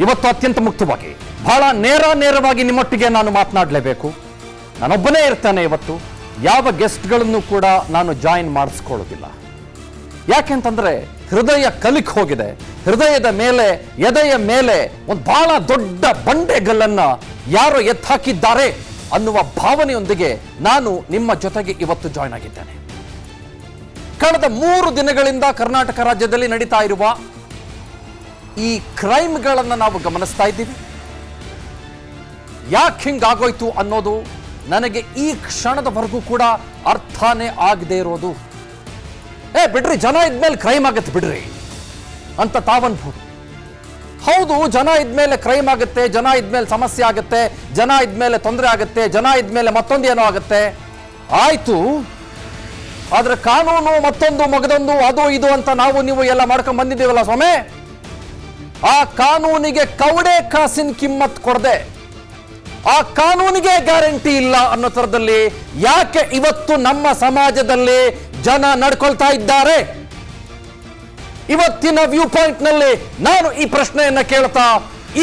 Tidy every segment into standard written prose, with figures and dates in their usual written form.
ಇವತ್ತು ಅತ್ಯಂತ ಮುಕ್ತವಾಗಿ ಬಹಳ ನೇರವಾಗಿ ನಿಮ್ಮೊಟ್ಟಿಗೆ ನಾನು ಮಾತನಾಡಲೇಬೇಕು. ನಾನೊಬ್ಬನೇ ಇರ್ತೇನೆ. ಇವತ್ತು ಯಾವ ಗೆಸ್ಟ್ಗಳನ್ನು ಕೂಡ ನಾನು ಜಾಯಿನ್ ಮಾಡಿಸ್ಕೊಳ್ಳೋದಿಲ್ಲ. ಯಾಕೆಂತಂದ್ರೆ ಹೃದಯ ಕಲಿಕ್ ಹೋಗಿದೆ. ಹೃದಯದ ಮೇಲೆ, ಎದೆಯ ಮೇಲೆ ಒಂದು ಬಹಳ ದೊಡ್ಡ ಬಂಡೆಗಲ್ಲನ್ನ ಯಾರೋ ಎತ್ತಾಕಿದ್ದಾರೆ ಅನ್ನುವ ಭಾವನೆಯೊಂದಿಗೆ ನಾನು ನಿಮ್ಮ ಜೊತೆಗೆ ಇವತ್ತು ಜಾಯ್ನ್ ಆಗಿದ್ದೇನೆ. ಕಳೆದ 3 ದಿನಗಳಿಂದ ಕರ್ನಾಟಕ ರಾಜ್ಯದಲ್ಲಿ ನಡೀತಾ ಇರುವ ಈ ಕ್ರೈಮ್ಗಳನ್ನು ನಾವು ಗಮನಿಸ್ತಾ ಇದ್ದೀವಿ. ಯಾಕೆ ಹಿಂಗಾಗೋಯ್ತು ಅನ್ನೋದು ನನಗೆ ಈ ಕ್ಷಣದವರೆಗೂ ಕೂಡ ಅರ್ಥನೇ ಆಗದೆ ಇರೋದು. ಬಿಡ್ರಿ, ಜನ ಇದ್ಮೇಲೆ ಕ್ರೈಮ್ ಆಗತ್ತೆ ಬಿಡ್ರಿ ಅಂತ ತಾವನ್ಬೋದು. ಹೌದು, ಜನ ಇದ್ಮೇಲೆ ಕ್ರೈಮ್ ಆಗುತ್ತೆ, ಜನ ಇದ್ಮೇಲೆ ಸಮಸ್ಯೆ ಆಗುತ್ತೆ, ಜನ ಇದ್ಮೇಲೆ ತೊಂದರೆ ಆಗುತ್ತೆ, ಜನ ಇದ್ಮೇಲೆ ಮತ್ತೊಂದೇನೋ ಆಗುತ್ತೆ. ಆಯ್ತು, ಆದ್ರೆ ಕಾನೂನು ಮತ್ತೊಂದು ಮಗದೊಂದು ಅದು ಇದು ಅಂತ ನಾವು ನೀವು ಎಲ್ಲ ಮಾಡ್ಕೊಂಡ್ ಬಂದಿದ್ದೀವಲ್ಲ ಸ್ವಾಮಿ. ಆ ಕಾನೂನಿಗೆ ಕವಡೆ ಕಾಸಿನ ಕಿಮ್ಮತ್ ಕೊಡದೆ, ಆ ಕಾನೂನಿಗೆ ಗ್ಯಾರಂಟಿ ಇಲ್ಲ ಅನ್ನೋ ತರದಲ್ಲಿ ಯಾಕೆ ಇವತ್ತು ನಮ್ಮ ಸಮಾಜದಲ್ಲಿ ಜನ ನಡ್ಕೊಳ್ತಾ ಇದ್ದಾರೆ? ಇವತ್ತಿನ ವ್ಯೂ ಪಾಯಿಂಟ್ ನಲ್ಲಿ ನಾನು ಈ ಪ್ರಶ್ನೆಯನ್ನ ಕೇಳ್ತಾ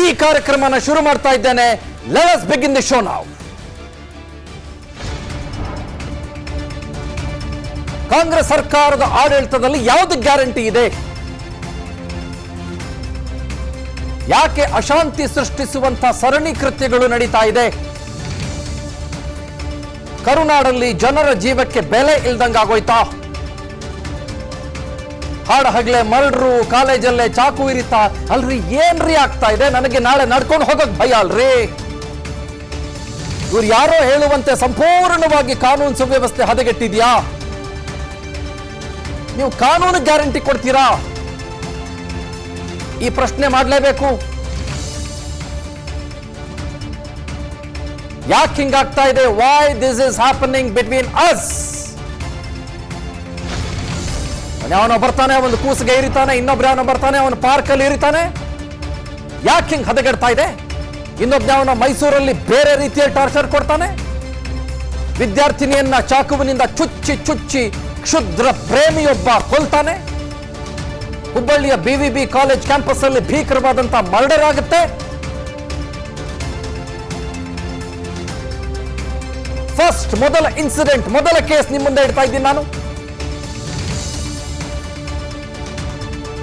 ಈ ಕಾರ್ಯಕ್ರಮನ ಶುರು ಮಾಡ್ತಾ ಇದ್ದೇನೆ. Let us begin the show now. Congress ಸರ್ಕಾರದ ಆಡಳಿತದಲ್ಲಿ ಯಾವುದು ಗ್ಯಾರಂಟಿ ಇದೆ? ಯಾಕೆ ಅಶಾಂತಿ ಸೃಷ್ಟಿಸುವಂತ ಸರಣಿ ಕೃತ್ಯಗಳು ನಡೀತಾ ಇದೆ? ಕರುನಾಡಲ್ಲಿ ಜನರ ಜೀವಕ್ಕೆ ಬೆಲೆ ಇಲ್ದಂಗಾಗೋಯ್ತಾ? ಹಾಡ ಹಗಲೆ ಮರ್ಡ್ರು, ಕಾಲೇಜಲ್ಲೇ ಚಾಕು ಇರಿತಾ ಅಲ್ರಿ, ಏನ್ರಿ ಆಗ್ತಾ ಇದೆ? ನನಗೆ ನಾಳೆ ನಡ್ಕೊಂಡು ಹೋಗಕ್ ಭಯ ಅಲ್ರಿ. ಇವ್ರು ಯಾರೋ ಹೇಳುವಂತೆ ಸಂಪೂರ್ಣವಾಗಿ ಕಾನೂನು ಸುವ್ಯವಸ್ಥೆ ಹದಗೆಟ್ಟಿದ್ಯಾ? ನೀವು ಕಾನೂನು ಗ್ಯಾರಂಟಿ ಕೊಡ್ತೀರಾ? ಈ ಪ್ರಶ್ನೆ ಮಾಡಲೇಬೇಕು. ಯಾಕೆ ಹಿಂಗಾಗ್ತಾ ಇದೆ? Why this is happening between us? ಅವನು ಬರ್ತಾನೆ, ಒಂದು ಕೂಸಿಗೆ ಇರಿತಾನೆ, ಇನ್ನೊಬ್ರು ಅವನು ಬರ್ತಾನೆ, ಅವನು ಪಾರ್ಕಲ್ಲಿ ಇರಿತಾನೆ. ಯಾಕೆ ಹಿಂಗ್ ಹದಗೆಡ್ತಾ ಇದೆ? ಇನ್ನೊಬ್ಬ ಮೈಸೂರಲ್ಲಿ ಬೇರೆ ರೀತಿಯಲ್ಲಿ ಟಾರ್ಚರ್ ಕೊಡ್ತಾನೆ. ವಿದ್ಯಾರ್ಥಿನಿಯನ್ನ ಚಾಕುವಿನಿಂದ ಚುಚ್ಚಿ ಕ್ಷುದ್ರ ಪ್ರೇಮಿಯೊಬ್ಬ ಕೊಲ್ತಾನೆ. ಹುಬ್ಬಳ್ಳಿಯ BVB ಕಾಲೇಜ್ ಕ್ಯಾಂಪಸ್ ಅಲ್ಲಿ ಭೀಕರವಾದಂತಹ ಮರ್ಡರ್ ಆಗುತ್ತೆ. ಮೊದಲ ಇನ್ಸಿಡೆಂಟ್, ಮೊದಲ ಕೇಸ್ ನಿಮ್ಮ ಮುಂದೆ ಇಡ್ತಾ ಇದ್ದೀನಿ ನಾನು.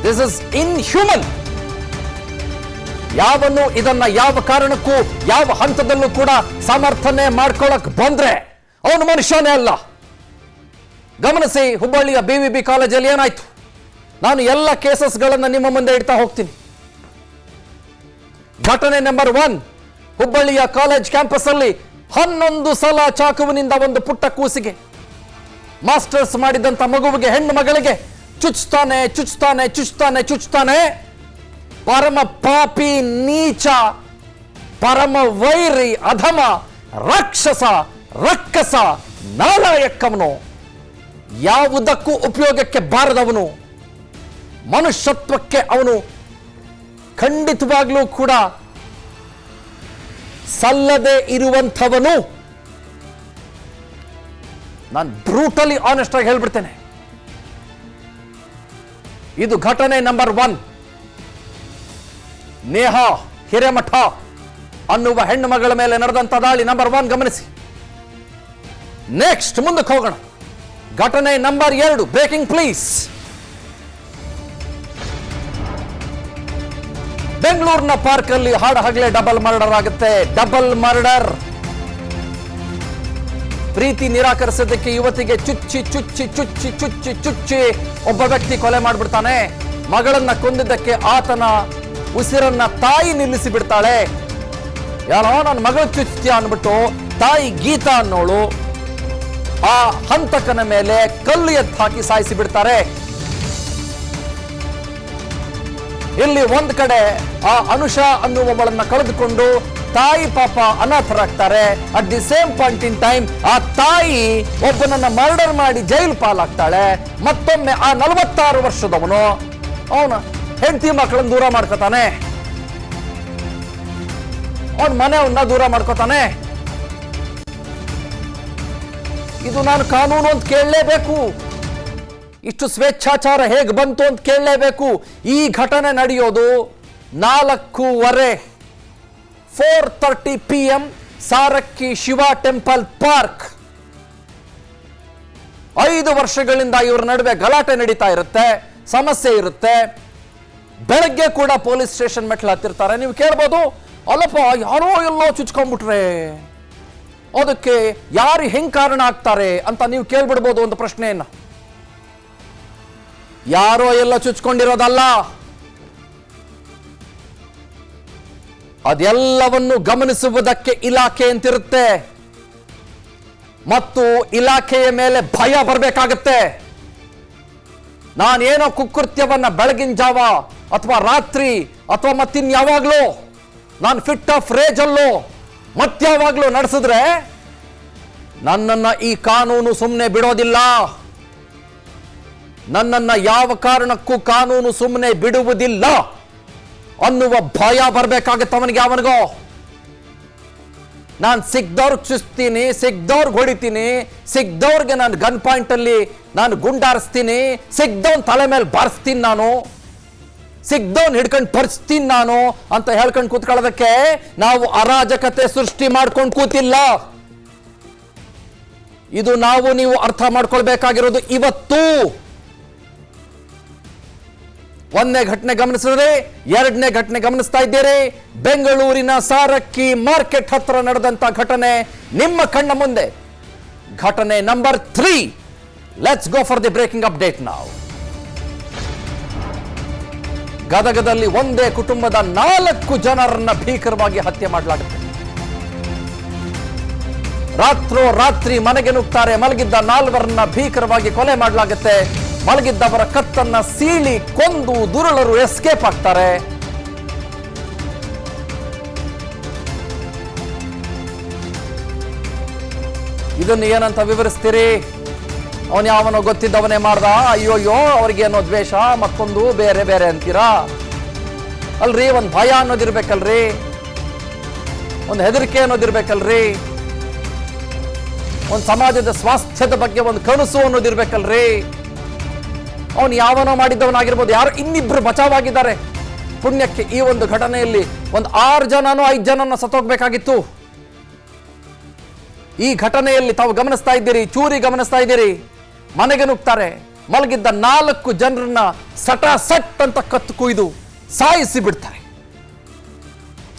This is inhuman. ಯಾವನು ಇದನ್ನ ಯಾವ ಕಾರಣಕ್ಕೂ ಯಾವ ಹಂತದಲ್ಲೂ ಕೂಡ ಸಮರ್ಥನೆ ಮಾಡ್ಕೊಳಕ್ ಬಂದ್ರೆ ಅವನು ಮನುಷ್ಯನೇ ಅಲ್ಲ. ಗಮನಿಸಿ, ಹುಬ್ಬಳ್ಳಿಯ BVB ಕಾಲೇಜಲ್ಲಿ ಏನಾಯ್ತು? ನಾನು ಎಲ್ಲ ಕೇಸಸ್ಗಳನ್ನು ನಿಮ್ಮ ಮುಂದೆ ಇಡ್ತಾ ಹೋಗ್ತೀನಿ. ಘಟನೆ ನಂಬರ್ 1, ಹುಬ್ಬಳ್ಳಿಯ ಕಾಲೇಜ್ ಕ್ಯಾಂಪಸ್ ಅಲ್ಲಿ 11 ಸಲ ಚಾಕುವಿನಿಂದ ಒಂದು ಪುಟ್ಟ ಕೂಸಿಗೆ, ಮಾಸ್ಟರ್ಸ್ ಮಾಡಿದಂತ ಮಗುವಿಗೆ, ಹೆಣ್ಣು ಮಗಳಿಗೆ ಚುಚ್ತಾನೆ. ಪರಮ ಪಾಪಿ, ನೀಚ, ಪರಮ ವೈರಿ, ಅಧಮ, ರಾಕ್ಷಸ, ರಕ್ಕಸ, ನಾಲಾಯಕ್ಕವನು, ಯಾವುದಕ್ಕೂ ಉಪಯೋಗಕ್ಕೆ ಬಾರದವನು, ಮನುಷ್ಯತ್ವಕ್ಕೆ ಅವನು ಖಂಡಿತವಾಗ್ಲೂ ಕೂಡ ಸಲ್ಲದೆ ಇರುವಂಥವನು. ನಾನು ಬ್ರೂಟಲಿ ಆನೆಸ್ಟ್ ಆಗಿ ಹೇಳ್ಬಿಡ್ತೇನೆ. ಇದು ಘಟನೆ ನಂಬರ್ 1. ನೇಹಾ ಹಿರೇಮಠ ಅನ್ನುವ ಹೆಣ್ಣು ಮಗಳ ಮೇಲೆ ನಡೆದಂತ ದಾಳಿ ನಂಬರ್ 1 ಗಮನಿಸಿ. ನೆಕ್ಸ್ಟ್ ಮುಂದಕ್ಕೆ ಹೋಗೋಣ. ಘಟನೆ ನಂಬರ್ 2, ಬ್ರೇಕಿಂಗ್ ಪ್ಲೀಸ್. ಬೆಂಗಳೂರಿನ ಪಾರ್ಕ್ ಅಲ್ಲಿ ಹಾಡ ಹಗಲೇ ಡಬಲ್ ಮರ್ಡರ್ ಆಗುತ್ತೆ. Double murder. ಪ್ರೀತಿ ನಿರಾಕರಿಸೋದಕ್ಕೆ ಯುವತಿಗೆ ಚುಚ್ಚಿ ಒಬ್ಬ ವ್ಯಕ್ತಿ ಕೊಲೆ ಮಾಡ್ಬಿಡ್ತಾನೆ. ಮಗಳನ್ನ ಕೊಂದಿದ್ದಕ್ಕೆ ಆತನ ಉಸಿರನ್ನ ತಾಯಿ ನಿಲ್ಲಿಸಿ ಬಿಡ್ತಾಳೆ. ಯಾರೋ ನನ್ನ ಮಗಳು ಚುಚ್ಚಿಯ ಅನ್ಬಿಟ್ಟು ತಾಯಿ ಗೀತಾ ಅನ್ನೋಳು ಆ ಹಂತಕನ ಮೇಲೆ ಕಲ್ಲು ಎತ್ತು ಹಾಕಿ ಸಾಯಿಸಿ ಬಿಡ್ತಾರೆ. ಇಲ್ಲಿ ಒಂದ್ ಕಡೆ ಆ ಅನುಷಾ ಅನ್ನುವವಳನ್ನ ಕಳೆದುಕೊಂಡು ತಾಯಿ ಪಾಪ ಅನಾಥರಾಗ್ತಾರೆ. At the same point in time ಆ ತಾಯಿ ಒಬ್ಬನನ್ನ ಮರ್ಡರ್ ಮಾಡಿ ಜೈಲು ಪಾಲಾಗ್ತಾಳೆ. ಮತ್ತೊಮ್ಮೆ ಆ 46 ವರ್ಷದವನು ಅವನ ಹೆಂಡತಿ ಮಕ್ಕಳನ್ನ ದೂರ ಮಾಡ್ಕೋತಾನೆ, ಅವನ ಮನೆಯನ್ನ ದೂರ ಮಾಡ್ಕೋತಾನೆ. ಇದು ನಾನು ಕಾನೂನು ಅಂತ ಕೇಳಲೇಬೇಕು. ಇಷ್ಟು ಸ್ವೇಚ್ಛಾಚಾರ ಹೇಗೆ ಬಂತು ಅಂತ ಕೇಳಲೇಬೇಕು. ಈ ಘಟನೆ ನಡೆಯೋದು 4:15 4:30 PM Sarakki Shiva temple park. 5 ವರ್ಷಗಳಿಂದ ಇವರ ನಡುವೆ ಗಲಾಟೆ ನಡೀತಾ ಇರುತ್ತೆ, ಸಮಸ್ಯೆ ಇರುತ್ತೆ. ಬೆಳಗ್ಗೆ ಕೂಡ ಪೊಲೀಸ್ ಸ್ಟೇಷನ್ ಮೆಟ್ಲು ಹತ್ತಿರ್ತಾರೆ. ನೀವು ಕೇಳ್ಬೋದು, ಅಲ್ಲಪ್ಪ ಯಾರೋ ಎಲ್ಲೋ ಚುಚ್ಕೊಂಡ್ಬಿಟ್ರೆ ಅದಕ್ಕೆ ಯಾರು ಹೆಂಗ್ ಕಾರಣ ಆಗ್ತಾರೆ ಅಂತ ನೀವು ಕೇಳ್ಬಿಡ್ಬೋದು ಒಂದು ಪ್ರಶ್ನೆಯನ್ನ. ಯಾರೋ ಎಲ್ಲ ಚುಚ್ಕೊಂಡಿರೋದಲ್ಲ, ಅದೆಲ್ಲವನ್ನು ಗಮನಿಸುವುದಕ್ಕೆ ಇಲಾಖೆ ಅಂತಿರುತ್ತೆ ಮತ್ತು ಇಲಾಖೆಯ ಮೇಲೆ ಭಯ ಬರಬೇಕಾಗತ್ತೆ. ನಾನೇನೋ ಕುಕೃತ್ಯವನ್ನ ಬೆಳಗಿನ ಜಾವ ಅಥವಾ ರಾತ್ರಿ ಅಥವಾ ಮತ್ತಿನ್ಯಾವಾಗ್ಲೂ ನಾನು ಫಿಟ್ ಆಫ್ ರೇಜ್ ಅಲ್ಲೋ ಮತ್ಯಾವಾಗ್ಲೂ ನಡೆಸಿದ್ರೆ ನನ್ನನ್ನ ಈ ಕಾನೂನು ಸುಮ್ಮನೆ ಬಿಡೋದಿಲ್ಲ. ನನ್ನನ್ನ ಯಾವ ಕಾರಣಕ್ಕೂ ಕಾನೂನು ಸುಮ್ಮನೆ ಬಿಡುವುದಿಲ್ಲ ಅನ್ನುವ ಭಯ ಬರಬೇಕಾಗತ್ತೆ ಅವನಿಗೋ. ನಾನು ಸಿಗ್ದವ್ರಿಗೆ ಚುಸ್ತೀನಿ, ಸಿಗ್ದವ್ರಿಗೆ ಹೊಡಿತೀನಿ, ಸಿಗ್ದವ್ರಿಗೆ ನಾನು ಗನ್ ಪಾಯಿಂಟ್ ಅಲ್ಲಿ ನಾನು ಗುಂಡಾರಿಸ್ತೀನಿ, ಸಿಗ್ದವನ್ ತಲೆ ಮೇಲೆ ಬಾರಿಸ್ತೀನಿ, ನಾನು ಸಿಗ್ದವನ್ ಹಿಡ್ಕೊಂಡು ಪರಿಸ್ತೀನಿ ನಾನು ಅಂತ ಹೇಳ್ಕೊಂಡು ಕೂತ್ಕೊಳ್ಳೋದಕ್ಕೆ ನಾವು ಅರಾಜಕತೆ ಸೃಷ್ಟಿ ಮಾಡ್ಕೊಂಡು ಕೂತಿಲ್ಲ. ಇದು ನಾವು ನೀವು ಅರ್ಥ ಮಾಡ್ಕೊಳ್ಬೇಕಾಗಿರೋದು ಇವತ್ತು. ಒಂದನೇ ಘಟನೆ ಗಮನಿಸಿದ್ರೆ, ಎರಡನೇ ಘಟನೆ ಗಮನಿಸ್ತಾ ಇದ್ದೀರಿ. ಬೆಂಗಳೂರಿನ ಸಾರಕ್ಕಿ ಮಾರ್ಕೆಟ್ ಹತ್ರ ನಡೆದಂತ ಘಟನೆ ನಿಮ್ಮ ಕಣ್ಣ ಮುಂದೆ. ಘಟನೆ number 3. Let's go for the breaking update ನಾವು. ಗದಗದಲ್ಲಿ ಒಂದೇ ಕುಟುಂಬದ 4 ಜನರನ್ನ ಭೀಕರವಾಗಿ ಹತ್ಯೆ ಮಾಡಲಾಗುತ್ತೆ. ರಾತ್ರಿ ಮನೆಗೆ ನುಗ್ತಾರೆ. ಮಲಗಿದ್ದ 4ರನ್ನ ಭೀಕರವಾಗಿ ಕೊಲೆ ಮಾಡಲಾಗುತ್ತೆ. ಮಲಗಿದ್ದವರ ಕತ್ತನ್ನ ಸೀಳಿ ಕೊಂದು ದುರುಳರು ಎಸ್ಕೇಪ್ ಆಗ್ತಾರೆ. ಇದನ್ನು ಏನಂತ ವಿವರಿಸ್ತೀರಿ? ಅವನು ಯಾವನೋ ಗೊತ್ತಿದ್ದವನೇ ಮಾಡ್ದ, ಅಯ್ಯೋಯ್ಯೋ ಅವ್ರಿಗೇನೋ ದ್ವೇಷ, ಮತ್ತೊಂದು ಬೇರೆ ಬೇರೆ ಅಂತೀರಾ? ಅಲ್ರಿ, ಒಂದು ಭಯ ಅನ್ನೋದಿರ್ಬೇಕಲ್ರಿ, ಒಂದು ಹೆದರಿಕೆ ಅನ್ನೋದಿರ್ಬೇಕಲ್ರಿ, ಒಂದು ಸಮಾಜದ ಸ್ವಾಸ್ಥ್ಯದ ಬಗ್ಗೆ ಒಂದು ಕನಸು ಅನ್ನೋದಿರ್ಬೇಕಲ್ರಿ. ಅವನು ಯಾವನೋ ಮಾಡಿದ್ದವನಾಗಿರ್ಬೋದು. ಯಾರು ಇನ್ನಿಬ್ರು ಬಚಾವಾಗಿದ್ದಾರೆ ಪುಣ್ಯಕ್ಕೆ. ಈ ಒಂದು ಘಟನೆಯಲ್ಲಿ ಒಂದು 6 ಜನನೋ 5 ಜನನ ಸತ್ತೋಗ್ಬೇಕಾಗಿತ್ತು. ಈ ಘಟನೆಯಲ್ಲಿ ತಾವು ಗಮನಿಸ್ತಾ ಇದ್ದೀರಿ, ಚೂರಿ ಗಮನಿಸ್ತಾ ಇದ್ದೀರಿ. ಮನೆಗೆ ನುಗ್ತಾರೆ. ಮಲಗಿದ್ದ 4 ಜನರನ್ನ ಸಟ್ ಅಂತ ಕತ್ತು ಕುಯ್ದು ಸಾಯಿಸಿ ಬಿಡ್ತಾರೆ.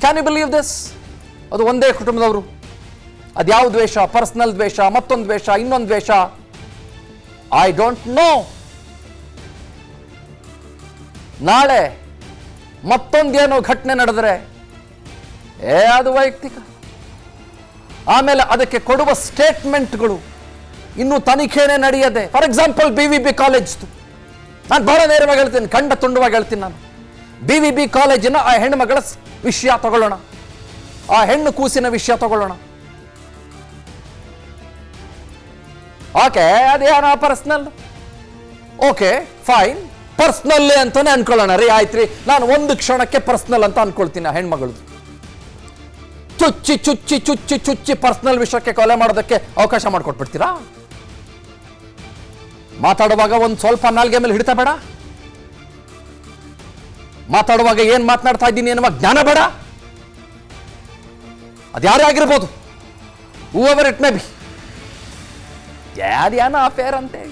Can you believe this? ಅದು ಒಂದೇ ಕುಟುಂಬದವರು. ಅದ್ಯಾವ ದ್ವೇಷ? ಪರ್ಸನಲ್ ದ್ವೇಷ, ಮತ್ತೊಂದು ದ್ವೇಷ, ಇನ್ನೊಂದು ದ್ವೇಷ, ಐ ಡೋಂಟ್ ನೋ. ನಾಳೆ ಮತ್ತೊಂದೇನೋ ಘಟನೆ ನಡೆದರೆ ಅದು ವೈಯಕ್ತಿಕ. ಆಮೇಲೆ ಅದಕ್ಕೆ ಕೊಡುವ ಸ್ಟೇಟ್ಮೆಂಟ್ಗಳು ಇನ್ನೂ ತನಿಖೆನೇ ನಡೆಯದೆ. ಫಾರ್ ಎಕ್ಸಾಂಪಲ್ BVB ಕಾಲೇಜ್, ನಾನು ಬಹಳ ನೇರವಾಗಿ ಹೇಳ್ತೀನಿ, ಖಂಡ ತುಂಡವಾಗಿ ಹೇಳ್ತೀನಿ. ನಾನು BVB ಕಾಲೇಜಿನ ಆ ಹೆಣ್ಣುಮಗಳ ವಿಷಯ ತಗೊಳ್ಳೋಣ, ಆ ಹೆಣ್ಣು ಕೂಸಿನ ವಿಷಯ ತಗೊಳ್ಳೋಣ. ಓಕೆ, ಅದೇನೋ ಪರ್ಸನಲ್, ಓಕೆ ಫೈನ್, ಪರ್ಸನಲ್ಲೇ ಅಂತಾನೆ ಅನ್ಕೊಳ್ಳೋಣ ರೀ. ಆಯ್ತ್ರಿ, ನಾನು ಒಂದು ಕ್ಷಣಕ್ಕೆ ಪರ್ಸನಲ್ ಅಂತ ಅನ್ಕೊಳ್ತೀನಿ. ಆ ಹೆಣ್ಮಗಳದು ಚುಚ್ಚಿ ಪರ್ಸನಲ್ ವಿಷಯಕ್ಕೆ ಕೊಲೆ ಮಾಡೋದಕ್ಕೆ ಅವಕಾಶ ಮಾಡಿಕೊಟ್ಬಿಡ್ತೀರಾ? ಮಾತಾಡುವಾಗ ಒಂದು ಸ್ವಲ್ಪ ನಾಲ್ಗೆ ಮೇಲೆ ಹಿಡಿತಾ ಬೇಡ? ಮಾತಾಡುವಾಗ ಏನ್ ಮಾತನಾಡ್ತಾ ಇದ್ದೀನಿ ಎನ್ನುವ ಜ್ಞಾನ ಬೇಡ? ಅದ್ಯಾರೇ ಆಗಿರ್ಬೋದು, ಹೂಎವರ್ ಇಟ್ ಮೇ ಬಿ. ಯಾರ್ಯಾನ ಅಫೇರ್ ಅಂತೆ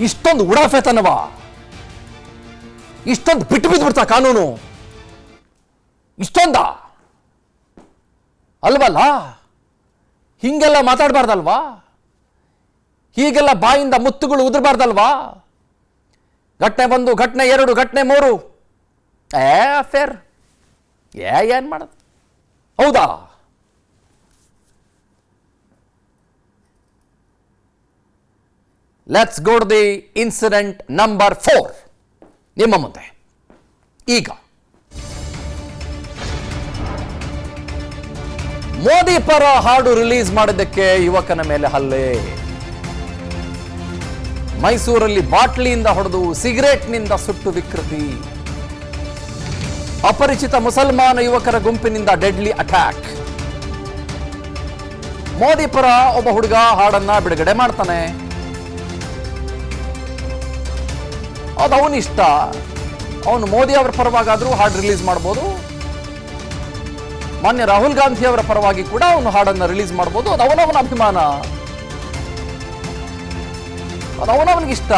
ಇಷ್ಟೊಂದು ಉಡಾಫೆತನವ, ಇಷ್ಟೊಂದು ಬಿಟ್ಟು ಬಿದ್ದುಬಿಡ್ತಾ ಕಾನೂನು? ಇಷ್ಟೊಂದ ಅಲ್ವಲ್ಲ? ಹಿಂಗೆಲ್ಲ ಮಾತಾಡಬಾರ್ದಲ್ವಾ? ಹೀಗೆಲ್ಲ ಬಾಯಿಂದ ಮುತ್ತುಗಳು ಉದುರಬಾರ್ದಲ್ವಾ? ಘಟನೆ 1, ಘಟನೆ 2, ಘಟನೆ 3, ಅಫೇರ್ ಏನ್ ಮಾಡೋದು? ಹೌದಾ? Let's go to the incident number 4 ನಿಮ್ಮ ಮುಂದೆ. ಈಗ ಮೋದಿ ಪರ ಹಾಡು ರಿಲೀಸ್ ಮಾಡಿದ್ದಕ್ಕೆ ಯುವಕನ ಮೇಲೆ ಹಲ್ಲೆ. ಮೈಸೂರಲ್ಲಿ ಬಾಟ್ಲಿಯಿಂದ ಹೊಡೆದು ಸಿಗರೇಟ್ನಿಂದ ಸುಟ್ಟು ವಿಕೃತಿ. ಅಪರಿಚಿತ ಮುಸಲ್ಮಾನ ಯುವಕರ ಗುಂಪಿನಿಂದ ಡೆಡ್ಲಿ ಅಟ್ಯಾಕ್. ಮೋದಿ ಪರ ಒಬ್ಬ ಹುಡುಗ ಹಾಡನ್ನ ಬಿಡುಗಡೆ ಮಾಡ್ತಾನೆ. ಅದು ಅವನಿಷ್ಟ, ಅವನು ಮೋದಿ ಅವರ ಪರವಾಗಾದರೂ ಹಾಡು ರಿಲೀಸ್ ಮಾಡ್ಬೋದು, ಮಾನ್ಯ ರಾಹುಲ್ ಗಾಂಧಿ ಅವರ ಪರವಾಗಿ ಕೂಡ ಅವನು ಹಾಡನ್ನು ರಿಲೀಸ್ ಮಾಡ್ಬೋದು. ಅದು ಅವನವನ ಅಭಿಮಾನ, ಅದು ಅವನವನಿಗಿಷ್ಟ.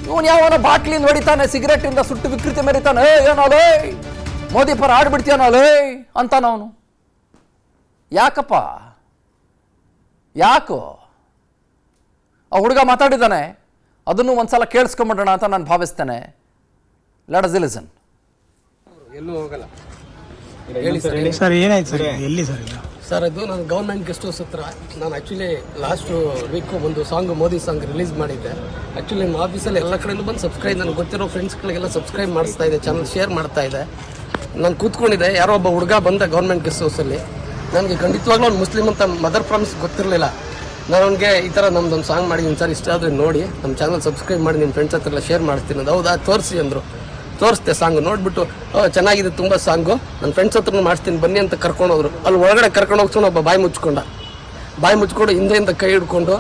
ಇವನು ಯಾವನ ಬಾಟ್ಲಿಂದ ಹೊಡಿತಾನೆ, ಸಿಗರೇಟ್ ಇಂದ ಸುಟ್ಟು ವಿಕೃತಿ ಮೆರಿತಾನೆ, ಏನೋಲೇ ಮೋದಿ ಪರ ಆಡ್ಬಿಡ್ತೀಯನೋಲೇ ಅಂತಾನವನು. ಯಾಕಪ್ಪ, ಯಾಕೋ? ಆ ಹುಡುಗ ಮಾತಾಡಿದ್ದಾನೆ, ಅದನ್ನು ಒಂದ್ಸಲ ಕೇಳಿಸ್ಕೊಂಬಿಡೋಣ ಅಂತ ನಾನು ಭಾವಿಸ್ತೇನೆ. Let us listen. ಎಲ್ಲೂ ಹೋಗಲ್ಲ. ಸರ್ ಏನಾಯ್ತು ಸರ್? ಎಲ್ಲಿ ಸರ್? ಸರ್ ಅದು ನಾನು ಗೌರ್ಮೆಂಟ್ ಗೆಸ್ಟ್ ಹೌಸ್ ಹತ್ರ ನಾನು ಆ್ಯಕ್ಚುಲಿ ಲಾಸ್ಟ್ ವೀಕು ಒಂದು ಸಾಂಗ್ ಮೋದಿ ಸಾಂಗ್ ರಿಲೀಸ್ ಮಾಡಿದ್ದೆ. ಆ್ಯಕ್ಚುಲಿ ನಮ್ಮ ಆಫೀಸಲ್ಲಿ ಎಲ್ಲ ಕಡೆಯಿಂದ ಬಂದು ಸಬ್ಸ್ಕ್ರೈಬ್, ನನಗೆ ಗೊತ್ತಿರೋ ಫ್ರೆಂಡ್ಸ್ಗಳಿಗೆಲ್ಲ ಸಬ್ಸ್ಕ್ರೈಬ್ ಮಾಡಿಸ್ತಾ ಇದೆ, ಚಾನಲ್ ಶೇರ್ ಮಾಡ್ತಾ ಇದೆ. ನಾನು ಕೂತ್ಕೊಂಡಿದ್ದೆ, ಯಾರೋ ಒಬ್ಬ ಹುಡುಗ ಬಂದ ಗೌರ್ಮೆಂಟ್ ಗೆಸ್ಟ್ ಹೌಸಲ್ಲಿ. ನನಗೆ ಖಂಡಿತವಾಗ್ಲೂ ಅವ್ನು ಮುಸ್ಲಿಮ್ ಅಂತ ಮದರ್ ಪ್ರಾಮಿಸ್ ಗೊತ್ತಿರಲಿಲ್ಲ. ನಾನು ಅವನಿಗೆ ಈ ಥರ ನಮ್ದೊಂದು ಸಾಂಗ್ ಮಾಡಿದ್ದೀನಿ ಸರ್, ಇಷ್ಟ ಆದರೆ ನೋಡಿ ನಮ್ಮ ಚಾನಲ್ ಸಬ್ಸ್ಕ್ರೈಬ್ ಮಾಡಿ ನಿಮ್ಮ ಫ್ರೆಂಡ್ಸ್ ಹತ್ರ ಎಲ್ಲ ಶೇರ್ ಮಾಡ್ತೀನಿ. ಅದು ಹೌದಾ, ತೋರಿಸಿ ಅಂದರು. ತೋರಿಸ್ದೆ ಸಾಂಗ್, ನೋಡಿಬಿಟ್ಟು ಚೆನ್ನಾಗಿದೆ ತುಂಬ ಸಾಂಗು, ನನ್ನ ಫ್ರೆಂಡ್ಸ್ ಹತ್ರ ಮಾಡಿಸ್ತೀನಿ ಬನ್ನಿ ಅಂತ ಕರ್ಕೊಂಡು ಹೋದ್ರು. ಅಲ್ಲಿ ಒಳಗಡೆ ಕರ್ಕೊಂಡು ಹೋಗ್ಕೊಂಡು ಒಬ್ಬ ಬಾಯಿ ಮುಚ್ಕೊಂಡು ಹಿಂದೆಯಿಂದ ಕೈ ಹಿಡ್ಕೊಂಡು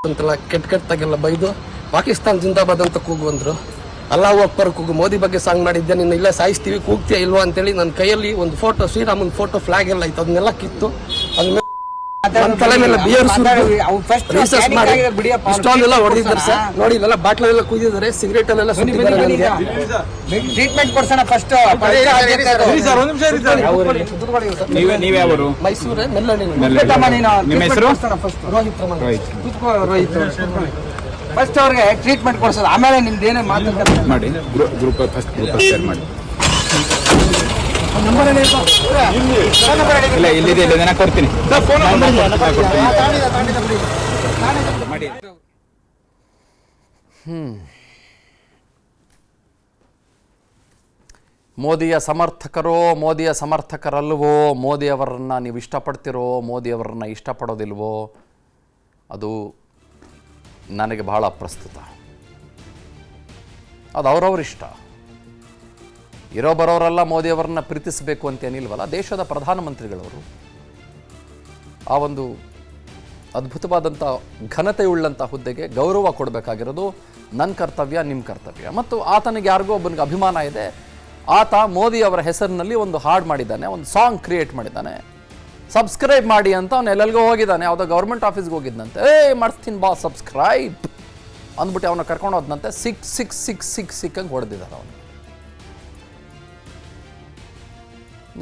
ಅಂತೆಲ್ಲ ಕೆಟ್ಟದಾಗೆಲ್ಲ ಬೈದು ಪಾಕಿಸ್ತಾನ್ ಜಿಂದಾಬಾದ್ ಅಂತ ಕೂಗು ಅಂದರು. ಅಲ್ಲಾಹು ಅಕ್ಬರ್ ಕೂಗು, ಮೋದಿ ಬಗ್ಗೆ ಸಾಂಗ್ ಮಾಡಿದ್ದೆ, ನಿನ್ನ ಇಲ್ಲ ಸಾಯಿಸ್ತೀವಿ ಕೂಗ್ತೀಯ ಇಲ್ವಾ ಅಂತೇಳಿ ನನ್ನ ಕೈಯಲ್ಲಿ ಒಂದು ಫೋಟೋ, ಶ್ರೀರಾಮನ್ ಫೋಟೋ ಫ್ಲಾಗ್ ಎಲ್ಲ ಇತ್ತು, ಅದನ್ನೆಲ್ಲ ಕಿತ್ತು ಅದ್ರ ತಲೆ ಮೇಲೆ ಬಿಯರ್ ರಿಸರ್ಚ್ ಮಾಡಿ ಇಷ್ಟೊಂದೆಲ್ಲ ಹೊಡೆದಿದ್ದಾರೆ ಸರ್. ನೋಡಿ ಇಲ್ಲೆಲ್ಲ ಬಾಟ್ಲೆಲ್ಲ ಕುಯ್ದಿದ್ದಾರೆ, ಸಿಗರೇಟ್ ಅಲ್ಲೆಲ್ಲ ಟ್ರೀಟ್ಮೆಂಟ್ ಕೊಡ್ಸೋಣ ಫಸ್ಟ್. ಮೈಸೂರೇ ಮೆಲ್ಲಣಿ. ನಿಮ್ಮ ಹೆಸರು? ರೋಹಿತ್ ರೋಹಿತ್. ಫಸ್ಟ್ ಅವ್ರಿಗೆ ಟ್ರೀಟ್ಮೆಂಟ್ ಕೊಡ್ಸೋದು, ಆಮೇಲೆ ನಿಮ್ದೇನೇ ಮಾತಾಡ್ತಾರೆ ಮಾಡಿ. ಗ್ರೂಪ್ ಫಸ್ಟ್ ಗ್ರೂಪ್ ಶೇರ್ ಮಾಡಿ. ಇಲ್ಲ ಇಲ್ಲಿದೆ, ನಾನು ಕೊಡ್ತೀನಿ ಮಾಡಿ. ಮೋದಿಯ ಸಮರ್ಥಕರೋ ಮೋದಿಯ ಸಮರ್ಥಕರಲ್ವೋ, ಮೋದಿಯವರನ್ನು ನೀವು ಇಷ್ಟಪಡ್ತಿರೋ ಮೋದಿಯವರನ್ನು ಇಷ್ಟಪಡೋದಿಲ್ವೋ, ಅದು ನನಗೆ ಬಹಳ ಪ್ರಸ್ತುತ. ಅದು ಅವರವ್ರ ಇಷ್ಟ. ಇರೋ ಬರೋರೆಲ್ಲ ಮೋದಿಯವರನ್ನ ಪ್ರೀತಿಸಬೇಕು ಅಂತೇನಿಲ್ವಲ್ಲ. ದೇಶದ ಪ್ರಧಾನಮಂತ್ರಿಗಳವರು ಆ ಒಂದು ಅದ್ಭುತವಾದಂಥ ಘನತೆಯುಳ್ಳಂಥ ಹುದ್ದೆಗೆ ಗೌರವ ಕೊಡಬೇಕಾಗಿರೋದು ನನ್ನ ಕರ್ತವ್ಯ, ನಿಮ್ಮ ಕರ್ತವ್ಯ. ಮತ್ತು ಆತನಿಗೆ ಯಾರಿಗೋ ಒಬ್ಬನಿಗೆ ಅಭಿಮಾನ ಇದೆ. ಆತ ಮೋದಿ ಅವರ ಹೆಸರಿನಲ್ಲಿ ಒಂದು ಹಾಡು ಮಾಡಿದ್ದಾನೆ, ಒಂದು ಸಾಂಗ್ ಕ್ರಿಯೇಟ್ ಮಾಡಿದ್ದಾನೆ. ಸಬ್ಸ್ಕ್ರೈಬ್ ಮಾಡಿ ಅಂತ ಅವನು ಎಲ್ಲೆಲ್ಗೋ ಹೋಗಿದ್ದಾನೆ, ಯಾವುದೋ ಗೌರ್ಮೆಂಟ್ ಆಫೀಸ್ಗೆ ಹೋಗಿದ್ದಂತೆ. ಮಾಡಿಸ್ತೀನಿ ಬಾ ಸಬ್ಸ್ಕ್ರೈಬ್ ಅಂದ್ಬಿಟ್ಟು ಅವನ ಕರ್ಕೊಂಡು ಹೋದಂತೆ. ಸಿಕ್ ಹಂಗೆ ಹೊಡೆದಿದ್ದಾನೆ ಅವನು.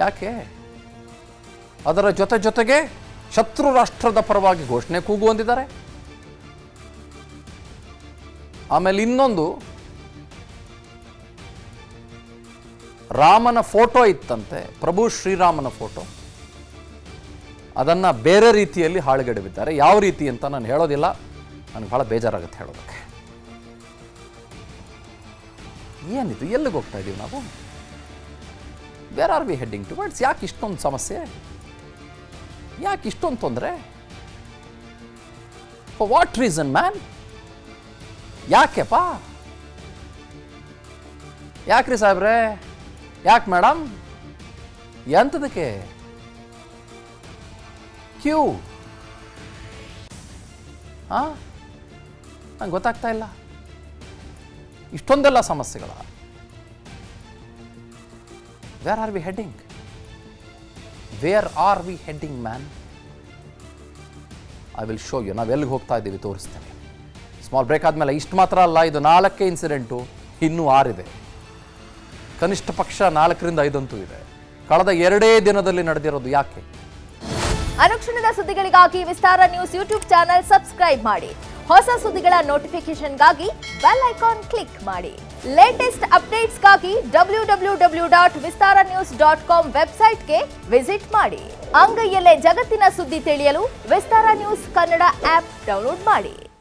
ಯಾಕೆ? ಅದರ ಜೊತೆಗೆ ಶತ್ರು ರಾಷ್ಟ್ರದ ಪರವಾಗಿ ಘೋಷಣೆ ಕೂಗು ಅಂದಿದ್ದಾರೆ. ಆಮೇಲೆ ಇನ್ನೊಂದು, ರಾಮನ ಫೋಟೋ ಇತ್ತಂತೆ, ಪ್ರಭು ಶ್ರೀರಾಮನ ಫೋಟೋ, ಅದನ್ನು ಬೇರೆ ರೀತಿಯಲ್ಲಿ ಹಾಳುಗೆಡವಿದ್ದಾರೆ. ಯಾವ ರೀತಿ ಅಂತ ನಾನು ಹೇಳೋದಿಲ್ಲ, ನನಗೆ ಭಾಳ ಬೇಜಾರಾಗುತ್ತೆ ಹೇಳೋದಕ್ಕೆ. ಏನಿದು? ಎಲ್ಲಿಗೆ ಹೋಗ್ತಾ ಇದ್ದೀವಿ ನಾವು? Where are we heading towards? ಯಾಕೆ ಇಷ್ಟೊಂದು ಸಮಸ್ಯೆ? ಯಾಕೆ ಇಷ್ಟೊಂದು ತೊಂದರೆ? For what reason man? ಯಾಕೆಪ್ಪ? ಯಾಕ್ರಿ ಸಾಹೇಬ್ರೆ? ಯಾಕೆ ಮೇಡಮ್? ಎಂಥದಕ್ಕೆ ಕ್ಯೂ? ನಂಗೆ ಗೊತ್ತಾಗ್ತಾ ಇಲ್ಲ. ಇಷ್ಟೊಂದೆಲ್ಲ ಸಮಸ್ಯೆಗಳ. Where are we heading? Where are we heading, man? I will show you. ನಾವು ಎಲ್ಲಿಗೆ ಹೋಗ್ತಾ ಇದ್ದೀವಿ ತೋರಿಸ್ತೇನೆ. ಸ್ಮಾಲ್ ಬ್ರೇಕ್ ಆದಮೇಲೆ ಇಷ್ಟು ಮಾತ್ರ ಅಲ್ಲ, ಇದು 4 ಇನ್ಸಿಡೆಂಟು, ಇನ್ನೂ 6 ಇದೆ. ಕನಿಷ್ಠ ಪಕ್ಷ 4ರಿಂದ 5 ಅಂತೂ ಇದೆ. ಕಳೆದ 2 ದಿನದಲ್ಲಿ ನಡೆದಿರೋದು. ಯಾಕೆ? ಅನುಕ್ಷಣದ ಸುದ್ದಿಗಳಿಗಾಗಿ ವಿಸ್ತಾರ ನ್ಯೂಸ್ ಯೂಟ್ಯೂಬ್ ಚಾನೆಲ್ ಸಬ್ಸ್ಕ್ರೈಬ್ ಮಾಡಿ. ಹೊಸ ಸುದ್ದಿಗಳ ನೋಟಿಫಿಕೇಶನ್ಗಾಗಿ ಬೆಲ್ ಐಕಾನ್ ಕ್ಲಿಕ್ ಮಾಡಿ. ಲೇಟೆಸ್ಟ್ ಅಪ್ಡೇಟ್ಸ್ಗಾಗಿ www.vistaranews.com ವೆಬ್ಸೈಟ್ಗೆ ವಿಸಿಟ್ ಮಾಡಿ. ಅಂಗೈಯಲ್ಲೇ ಜಗತ್ತಿನ ಸುದ್ದಿ ತಿಳಿಯಲು ವಿಸ್ತಾರ ನ್ಯೂಸ್ ಕನ್ನಡ ಆಪ್ ಡೌನ್ಲೋಡ್ ಮಾಡಿ.